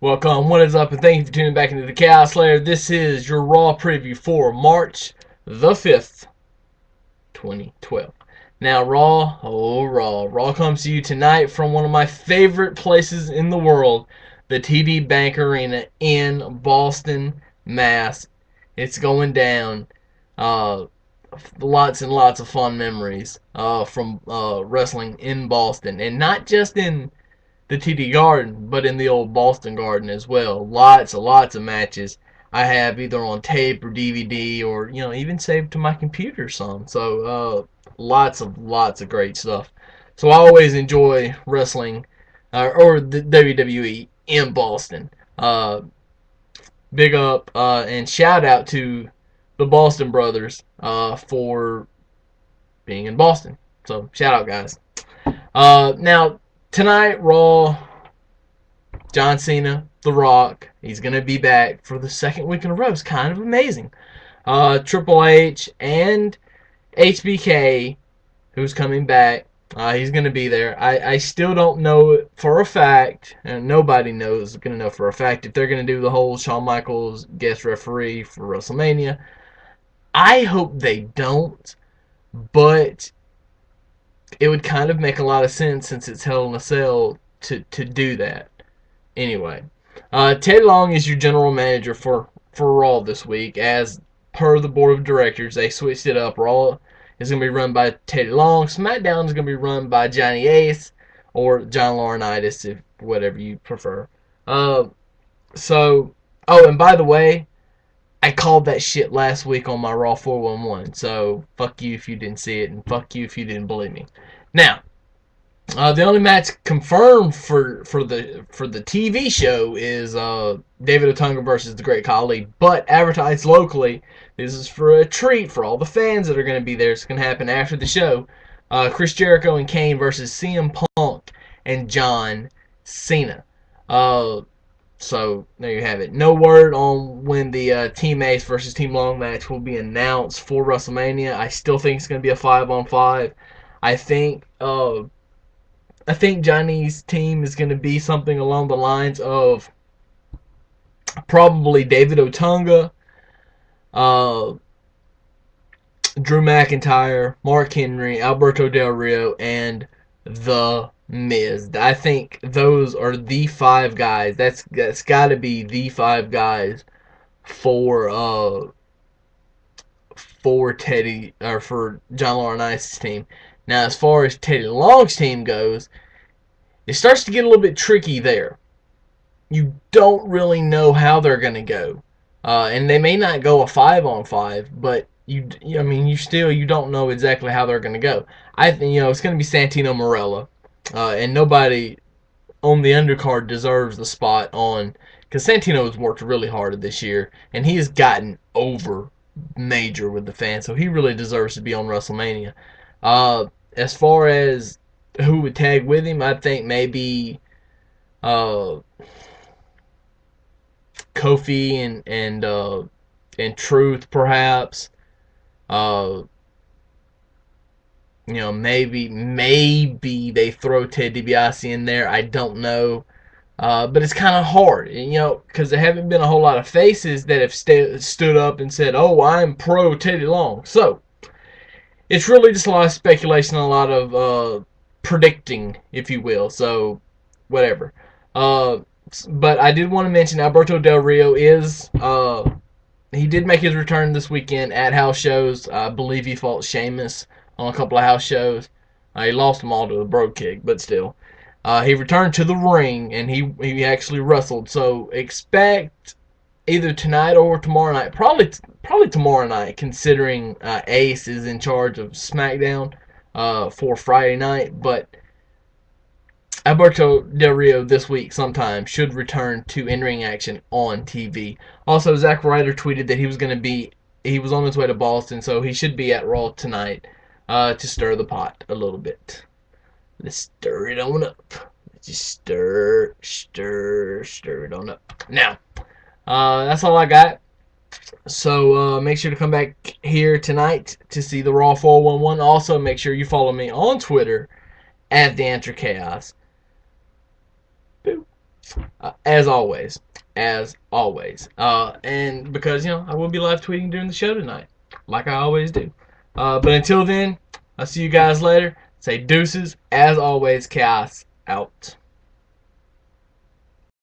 Welcome, what is up, and thank you for tuning back into the Chaos Lair. This is your Raw preview for March the 5th, 2012. Now, Raw comes to you tonight from one of my favorite places in the world, the TD Bank Arena in Boston, Mass. It's going down. Uh, Lots and lots of fun memories from wrestling in Boston, and not just in the TD Garden, but in the old Boston Garden as well. Lots of matches I have either on tape or DVD or even saved to my computer some. So lots of great stuff. So I always enjoy wrestling or the WWE in Boston. Big up and shout out to the Boston Brothers for being in Boston. So shout out, guys. Now tonight, Raw, John Cena, The Rock, he's going to be back for the second week in a row. It's kind of amazing. Triple H and HBK, who's coming back, he's going to be there. I still don't know for a fact, and nobody knows going to know for a fact, if they're going to do the whole Shawn Michaels guest referee for WrestleMania. I hope they don't, but it would kind of make a lot of sense since it's Hell in a Cell to do that. Anyway, Ted Long is your general manager for Raw this week. As per the board of directors, they switched it up. Raw is going to be run by Teddy Long. SmackDown is going to be run by Johnny Ace or John Laurinaitis, if whatever you prefer. And by the way, I called that shit last week on my Raw 411. So fuck you if you didn't see it, and fuck you if you didn't believe me. Now, the only match confirmed for the TV show is David Otunga versus the Great Khali, but advertised locally. This is for a treat for all the fans that are going to be there. It's going to happen after the show. Chris Jericho and Kane versus CM Punk and John Cena. So there you have it. No word on when the Team Ace versus Team Long match will be announced for WrestleMania. I still think it's going to be a 5-on-5. I think Johnny's team is going to be something along the lines of probably David Otunga, uh, Drew McIntyre, Mark Henry, Alberto Del Rio, and The Miz. I think those are the five guys. That's got to be the five guys for Teddy or for John Laurinaitis' team. Now, as far as Teddy Long's team goes, it starts to get a little bit tricky there. You don't really know how they're going to go, and they may not go a 5-on-5, but you don't know exactly how they're going to go. I think it's going to be Santino Marella, and nobody on the undercard deserves the spot on because Santino has worked really hard this year, and he has gotten over major with the fans, so he really deserves to be on WrestleMania. As far as who would tag with him, I think maybe uh, Kofi and Truth, perhaps. Uh, maybe they throw Ted DiBiase in there. I don't know. But it's kind of hard, because there haven't been a whole lot of faces that have stood up and said, "Oh, I'm pro Teddy Long." So it's really just a lot of speculation, a lot of predicting, if you will. So whatever. But I did want to mention Alberto Del Rio he did make his return this weekend at house shows. I believe he fought Sheamus on a couple of house shows. He lost them all to a brogue kick, but still. He returned to the ring, and he actually wrestled. So expect either tonight or tomorrow night. Probably tomorrow night, considering Ace is in charge of SmackDown for Friday night. But Alberto Del Rio this week sometime should return to in-ring action on TV. Also, Zack Ryder tweeted that he was on his way to Boston, so he should be at Raw tonight to stir the pot a little bit. Let's stir it on up. Let's just stir it on up. Now, that's all I got. So make sure to come back here tonight to see the Raw 411. Also, make sure you follow me on Twitter at The Answer Chaos. Boo. as always. As always. And because, I will be live tweeting during the show tonight, like I always do. But until then, I'll see you guys later. Say deuces. As always, chaos out.